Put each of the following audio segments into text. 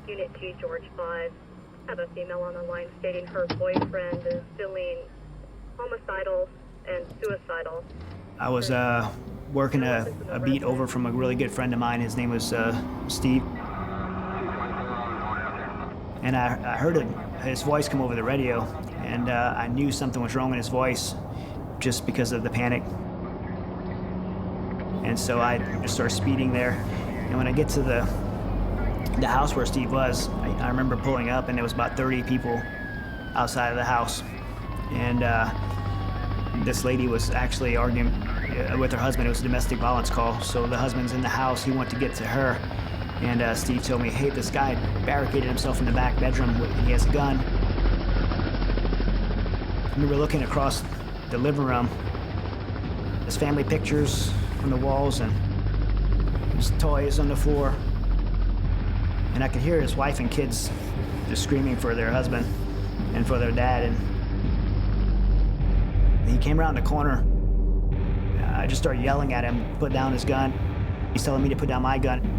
Unit G, George 5. Have a female on the line stating her boyfriend is feeling homicidal and suicidal. I was working a beat over from a really good friend of mine. His name was Steve. And I heard his voice come over the radio, and I knew something was wrong in his voice just because of the panic. And so I just started speeding there. And when I get to the house where Steve was, I remember pulling up, and there was about 30 people outside of the house. And this lady was actually arguing with her husband. It was a domestic violence call. So the husband's in the house. He wanted to get to her. And Steve told me, hey, this guy barricaded himself in the back bedroom and he has a gun. I remember looking across the living room. There's family pictures on the walls and there's toys on the floor. And I could hear his wife and kids just screaming for their husband and for their dad. And he came around the corner. I just started yelling at him, put down his gun. He's telling me to put down my gun.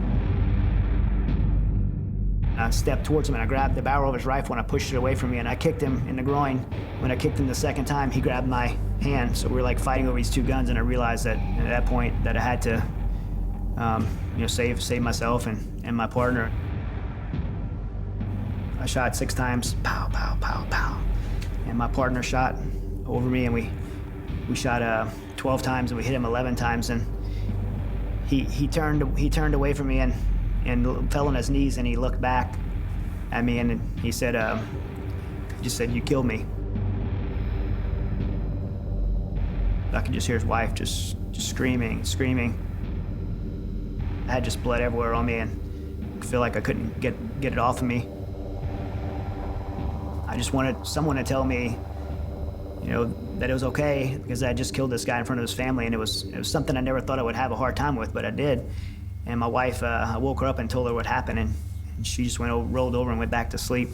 I stepped towards him and I grabbed the barrel of his rifle and I pushed it away from me and I kicked him in the groin. When I kicked him the second time, he grabbed my hand. So we were like fighting over these two guns, and I realized that at that point that I had to save myself and my partner. I shot 6 times, pow, pow, pow, pow. And my partner shot over me, and we shot 12 times and we hit him 11 times. And he turned away from me and fell on his knees, and he looked back at me and he said, just said, "You killed me." I could just hear his wife just screaming. I had just blood everywhere on me and I feel like I couldn't get it off of me. I just wanted someone to tell me, that it was okay, because I just killed this guy in front of his family, and it was something I never thought I would have a hard time with, but I did. And my wife, I woke her up and told her what happened, and she just rolled over and went back to sleep.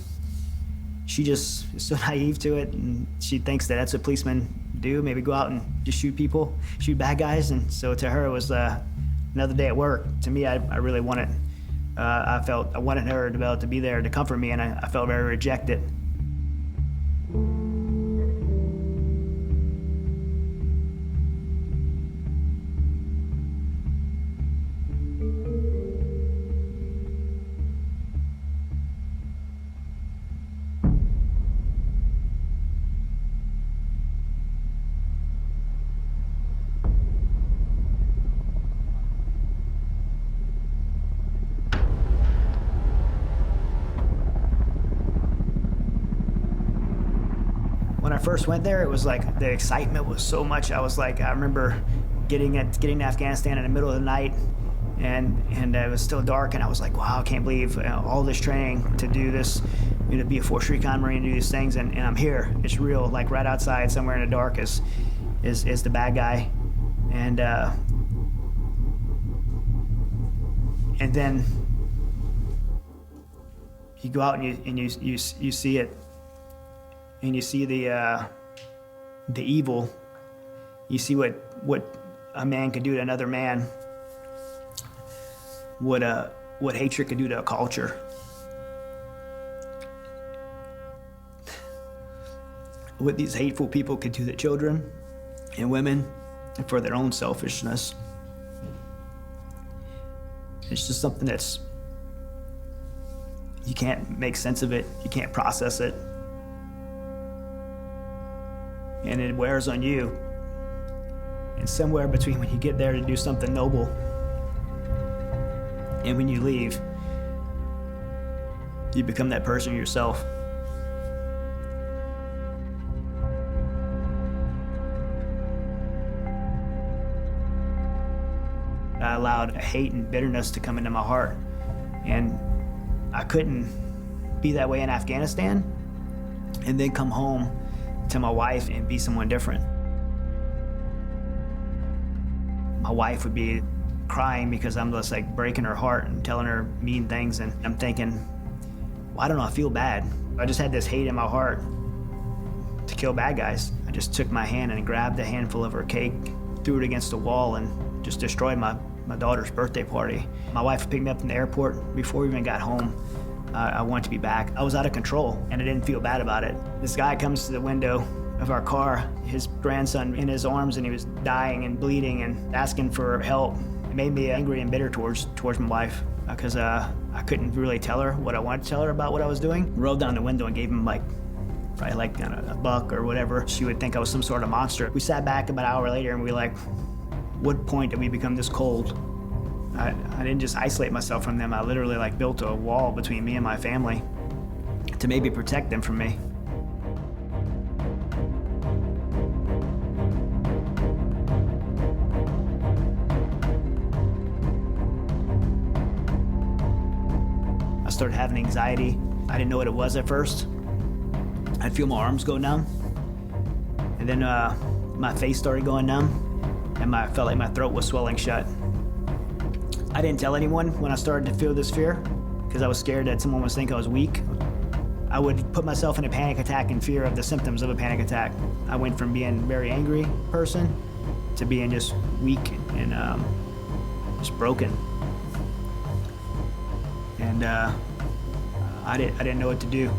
She just is so naive to it, and she thinks that that's what policemen do, maybe go out and just shoot people, shoot bad guys. And so to her, it was another day at work. To me, I really wanted, I wanted her to be able to be there to comfort me, and I felt very rejected. When I first went there, it was like the excitement was so much. I remember getting to Afghanistan in the middle of the night, and it was still dark, and I was like, wow, I can't believe all this training to do this, to be a Force Recon Marine, do these things, and I'm here. It's real. Like right outside, somewhere in the dark, is the bad guy, and then you go out and you see it. And you see the evil. You see what a man could do to another man. What hatred could do to a culture. What these hateful people could do to children and women, and for their own selfishness. It's just something that's, you can't make sense of it. You can't process it. And it wears on you. And somewhere between when you get there to do something noble and when you leave, you become that person yourself. I allowed hate and bitterness to come into my heart, and I couldn't be that way in Afghanistan and then come home to my wife and be someone different. My wife would be crying because I'm just like breaking her heart and telling her mean things, and I'm thinking, why don't I feel bad? I just had this hate in my heart to kill bad guys. I just took my hand and grabbed a handful of her cake, threw it against the wall, and just destroyed my daughter's birthday party. My wife picked me up from the airport. Before we even got home, I wanted to be back. I was out of control, and I didn't feel bad about it. This guy comes to the window of our car, his grandson in his arms, and he was dying and bleeding and asking for help. It made me angry and bitter towards my wife because I couldn't really tell her what I wanted to tell her about what I was doing. Rolled down the window and gave him probably like a buck or whatever. She would think I was some sort of monster. We sat back about an hour later and we were like, what point did we become this cold? I didn't just isolate myself from them. I literally built a wall between me and my family to maybe protect them from me. I started having anxiety. I didn't know what it was at first. I'd feel my arms go numb, and then my face started going numb, and I felt like my throat was swelling shut. I didn't tell anyone when I started to feel this fear because I was scared that someone would think I was weak. I would put myself in a panic attack in fear of the symptoms of a panic attack. I went from being a very angry person to being just weak and just broken. And I didn't know what to do.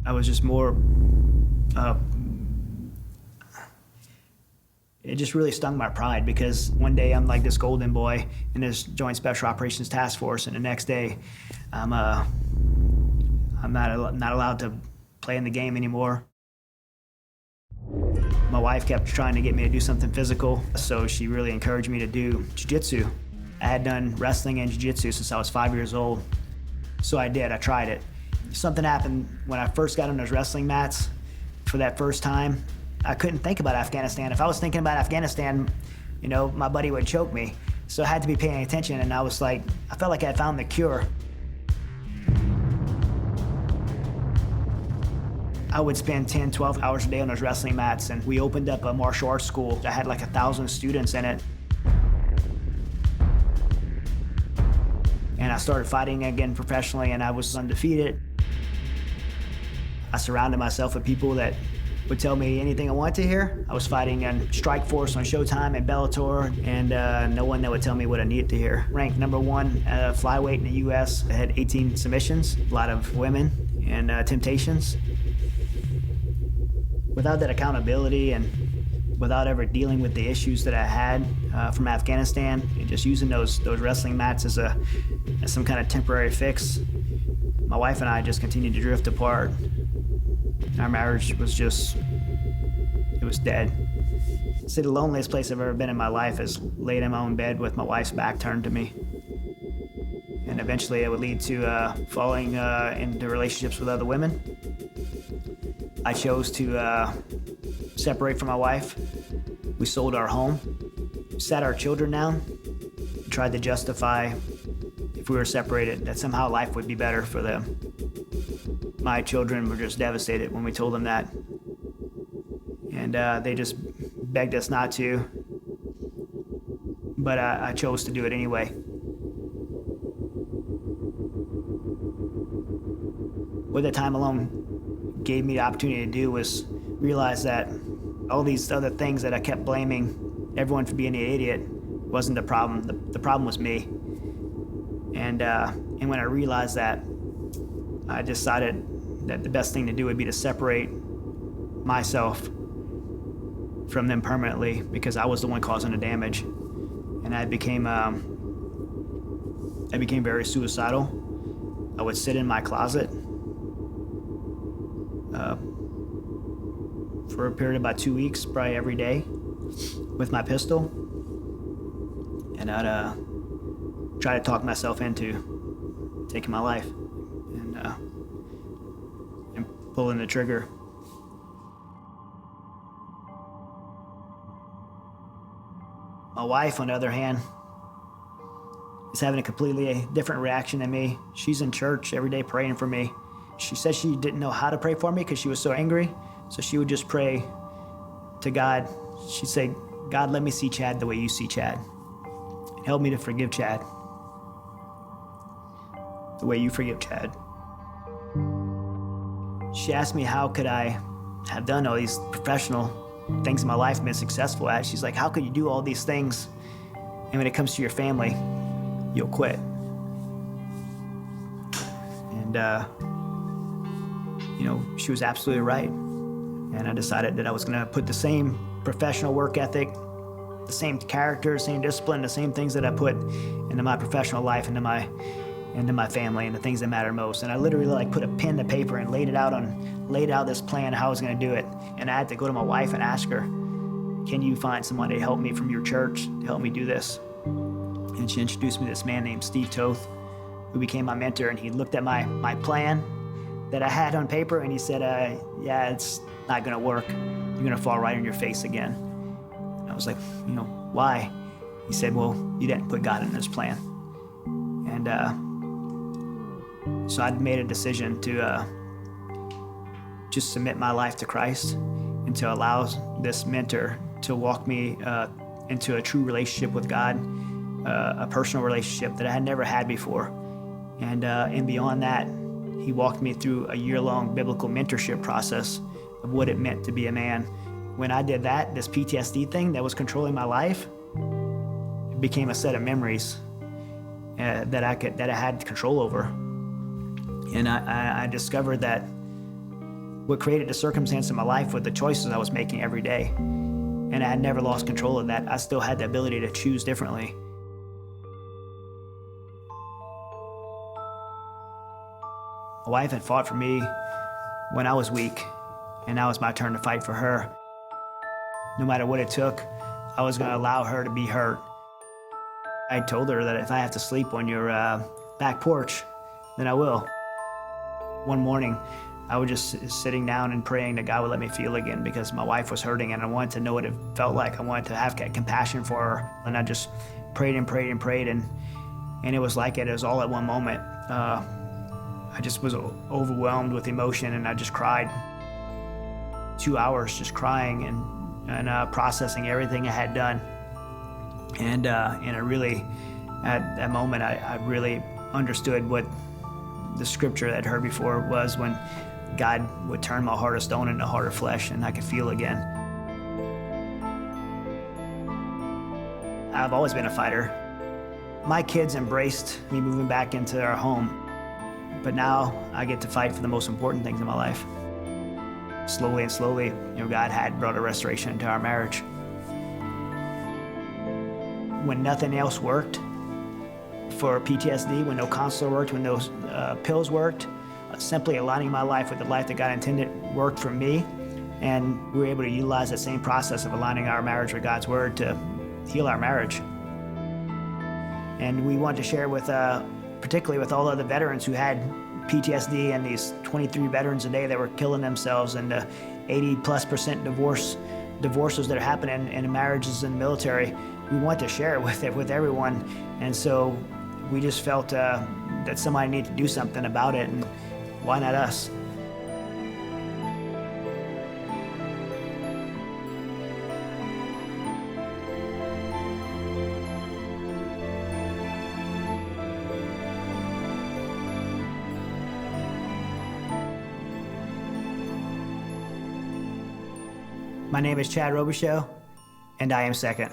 I was just more, it just really stung my pride because one day I'm like this golden boy in this Joint Special Operations Task Force, and the next day I'm not allowed to play in the game anymore. My wife kept trying to get me to do something physical, so she really encouraged me to do jiu-jitsu. I had done wrestling and jiu-jitsu since I was 5 years old, so I tried it. Something happened when I first got on those wrestling mats for that first time. I couldn't think about Afghanistan. If I was thinking about Afghanistan, my buddy would choke me. So I had to be paying attention, and I felt like I had found the cure. I would spend 10, 12 hours a day on those wrestling mats, and we opened up a martial arts school that had 1,000 students in it. And I started fighting again professionally, and I was undefeated. I surrounded myself with people that would tell me anything I wanted to hear. I was fighting on Strikeforce on Showtime and Bellator, and no one that would tell me what I needed to hear. Ranked #1 flyweight in the U.S. I had 18 submissions, a lot of women and temptations. Without that accountability and without ever dealing with the issues that I had from Afghanistan, and just using those wrestling mats as some kind of temporary fix, my wife and I just continued to drift apart. Our marriage was it was dead. See, the loneliest place I've ever been in my life is laid in my own bed with my wife's back turned to me. And eventually it would lead to falling into relationships with other women. I chose to separate from my wife. We sold our home, sat our children down, and tried to justify if we were separated that somehow life would be better for them. My children were just devastated when we told them that. And they just begged us not to. But I chose to do it anyway. What that time alone gave me the opportunity to do was realize that all these other things that I kept blaming everyone for being an idiot wasn't the problem. The problem was me. And when I realized that, I decided that the best thing to do would be to separate myself from them permanently, because I was the one causing the damage. And I became very suicidal. I would sit in my closet for a period of about 2 weeks, probably every day, with my pistol. And I'd try to talk myself into taking my life and pulling the trigger. My wife, on the other hand, is having a completely different reaction than me. She's in church every day praying for me. She said she didn't know how to pray for me because she was so angry, so she would just pray to God. She'd say, God, let me see Chad the way you see Chad. Help me to forgive Chad. the way you forgive Chad. She asked me how could I have done all these professional things in my life and been successful at. She's like, how could you do all these things and when it comes to your family, you'll quit? And, she was absolutely right. And I decided that I was gonna put the same professional work ethic, the same character, same discipline, the same things that I put into my professional life, into my family and the things that matter most. And I literally put a pen to paper and laid out this plan how I was gonna do it. And I had to go to my wife and ask her, can you find somebody to help me from your church to help me do this? And she introduced me to this man named Steve Toth, who became my mentor. And he looked at my plan that I had on paper and he said, yeah, it's not gonna work. You're gonna fall right on your face again. And I was like, why? He said, well, you didn't put God in this plan. And so I made a decision to just submit my life to Christ and to allow this mentor to walk me into a true relationship with God, a personal relationship that I had never had before. And beyond that, he walked me through a year-long biblical mentorship process of what it meant to be a man. When I did that, this PTSD thing that was controlling my life, it became a set of memories that I had control over. And I discovered that what created the circumstance in my life were the choices I was making every day. And I had never lost control of that. I still had the ability to choose differently. My wife had fought for me when I was weak, and now it's my turn to fight for her. No matter what it took, I was gonna allow her to be hurt. I told her that if I have to sleep on your back porch, then I will. One morning, I was just sitting down and praying that God would let me feel again because my wife was hurting and I wanted to know what it felt like. I wanted to have compassion for her. And I just prayed and prayed and prayed, and it was like it was all at one moment. I just was overwhelmed with emotion and I just cried. 2 hours just crying and processing everything I had done. And I really, at that moment, I really understood what the scripture that I'd heard before was when God would turn my heart of stone into a heart of flesh and I could feel again. I've always been a fighter. My kids embraced me moving back into our home, but now I get to fight for the most important things in my life. Slowly and slowly, God had brought a restoration into our marriage. When nothing else worked for PTSD, when no counselor worked, when those pills worked, simply aligning my life with the life that God intended worked for me. And we were able to utilize that same process of aligning our marriage with God's word to heal our marriage. And we wanted to share with, particularly with all of the veterans who had PTSD and these 23 veterans a day that were killing themselves and the 80+% divorces that are happening in marriages in the military. We want to share it with everyone. And so we just felt that somebody needed to do something about it, and why not us? My name is Chad Robichaux, and I am second.